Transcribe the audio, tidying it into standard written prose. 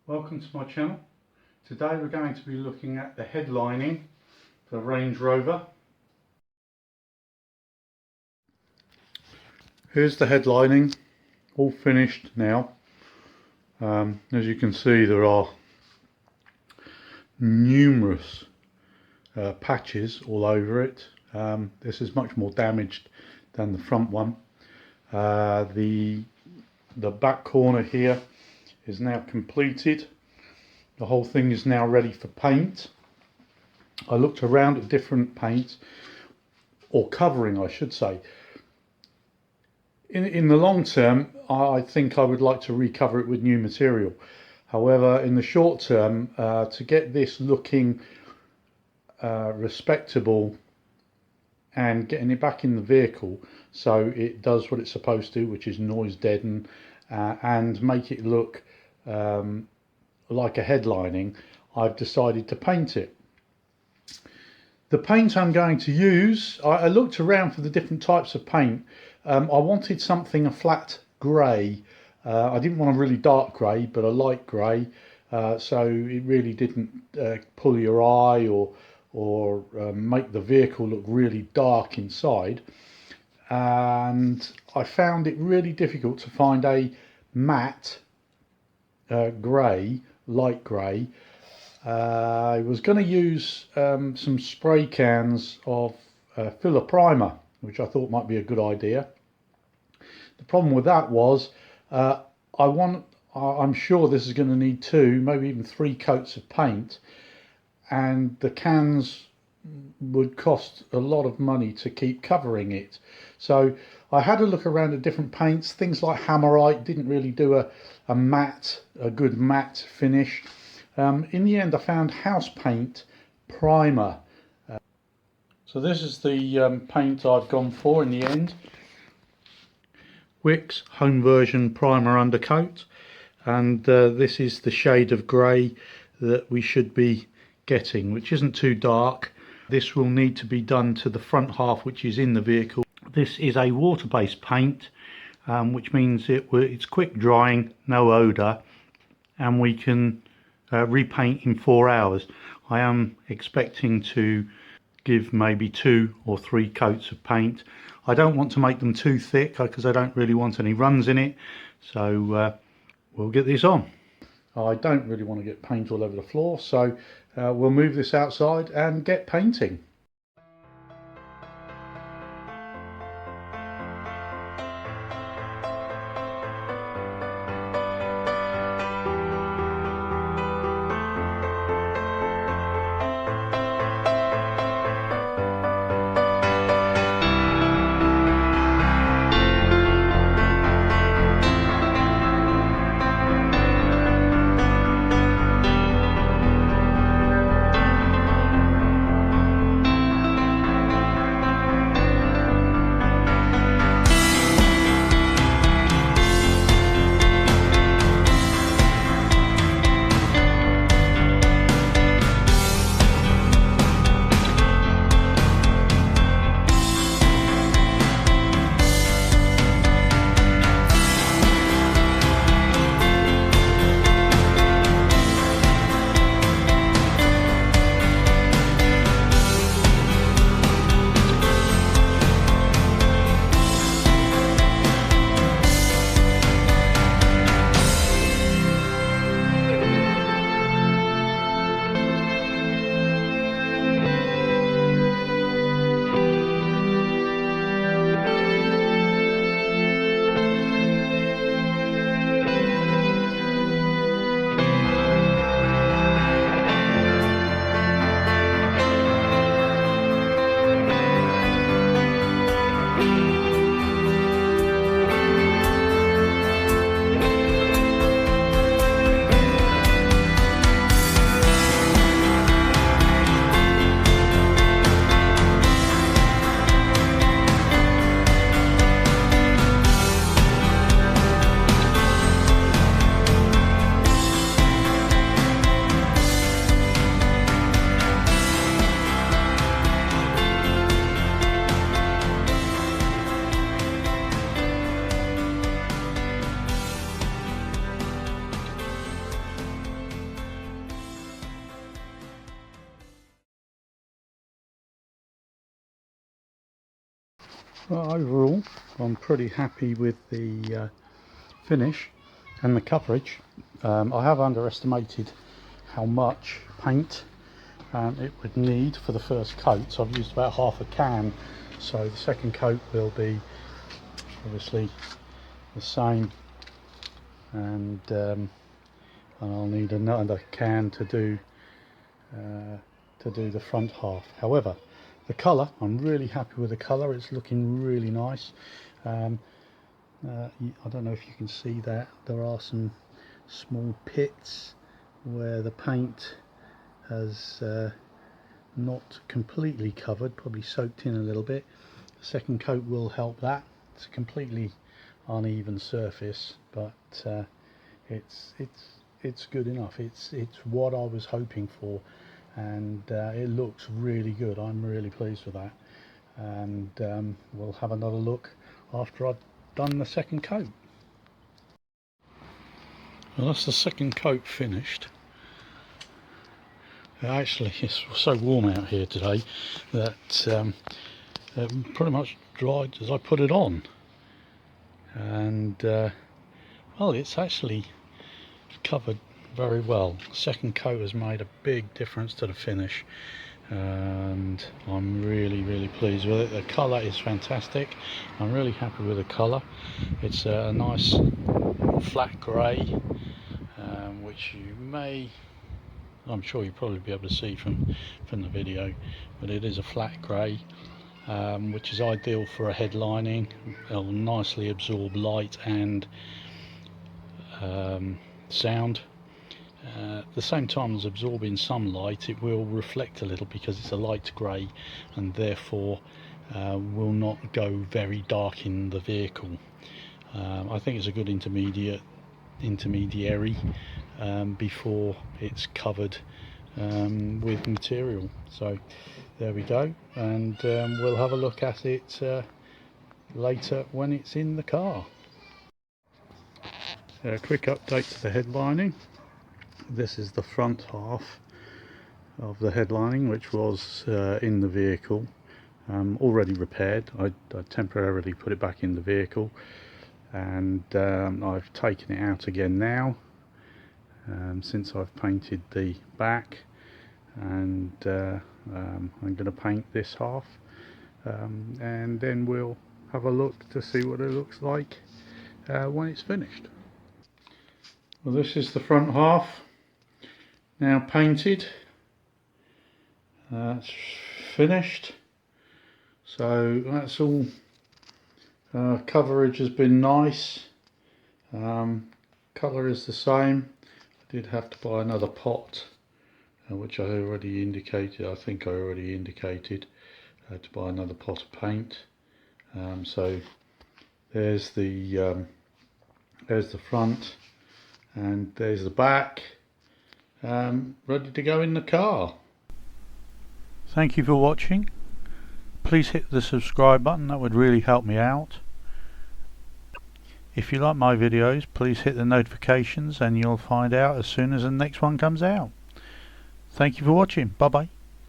Welcome to my channel. Today we're going to be looking at the headlining for the Range Rover. Here's the headlining, all finished now. As you can see, there are numerous patches all over it. This is much more damaged than the front one. The back corner here is now completed. The whole thing is now ready for paint. I looked around at different paints, or covering I should say. In the long term, I think I would like to recover it with new material. However, in the short term, to get this looking respectable and getting it back in the vehicle so it does what it's supposed to, which is noise deaden, and make it look like a headlining, I've decided to paint it. The paint I'm going to use, I looked around for the different types of paint. I wanted something a flat grey. I didn't want a really dark grey, but a light grey, so it really didn't pull your eye or make the vehicle look really dark inside. And I found it really difficult to find a matte grey, light grey. I was going to use some spray cans of filler primer, which I thought might be a good idea. The problem with that was I'm sure this is going to need 2, maybe even 3 coats of paint, and the cans would cost a lot of money to keep covering it. So I had a look around at different paints. Things like Hammerite didn't really do a good matte finish. In the end I found house paint primer. So this is the paint I've gone for in the end. Wick's home version primer undercoat, and this is the shade of grey that we should be getting, which isn't too dark. This will need to be done to the front half, which is in the vehicle. This is a water-based paint, which means it's quick drying, no odour, and we can repaint in 4 hours. I am expecting to give maybe 2 or 3 coats of paint. I don't want to make them too thick because I don't really want any runs in it, so we'll get this on. I don't really want to get paint all over the floor, so we'll move this outside and get painting. Well, overall I'm pretty happy with the finish and the coverage. I have underestimated how much paint it would need for the first coat, so I've used about half a can, so the second coat will be obviously the same, and I'll need another can to do the front half. However, the colour, I'm really happy with the colour. It's looking really nice. I don't know if you can see that there are some small pits where the paint has not completely covered, probably soaked in a little bit. The second coat will help that. It's a completely uneven surface, but it's good enough. It's what I was hoping for, and it looks really good. I'm really pleased with that, and we'll have another look after I've done the second coat. Well, that's the second coat finished. Actually, it's so warm out here today that it pretty much dried as I put it on, and well, it's actually covered very well. The second coat has made a big difference to the finish, and I'm really pleased with it. The colour is fantastic. I'm really happy with the colour. It's a nice flat grey, which I'm sure you'll probably be able to see from the video, but it is a flat grey, which is ideal for a headlining. It'll nicely absorb light and sound. At the same time as absorbing some light, it will reflect a little because it's a light grey, and therefore will not go very dark in the vehicle. I think it's a good intermediary before it's covered with material. So there we go, and we'll have a look at it later when it's in the car. A quick update to the headlining. This is the front half of the headlining, which was in the vehicle, already repaired. I temporarily put it back in the vehicle, and I've taken it out again now since I've painted the back, and I'm going to paint this half, and then we'll have a look to see what it looks like when it's finished. Well, this is the front half now painted. It's finished, so that's all. Coverage has been nice. Colour is the same. I did have to buy another pot, which I already indicated. I think I already indicated to buy another pot of paint. So there's the front, and there's the back, ready to go in the car. Thank you for watching. Please hit the subscribe button, that would really help me out. If you like my videos, please hit the notifications and you'll find out as soon as the next one comes out. Thank you for watching. Bye bye.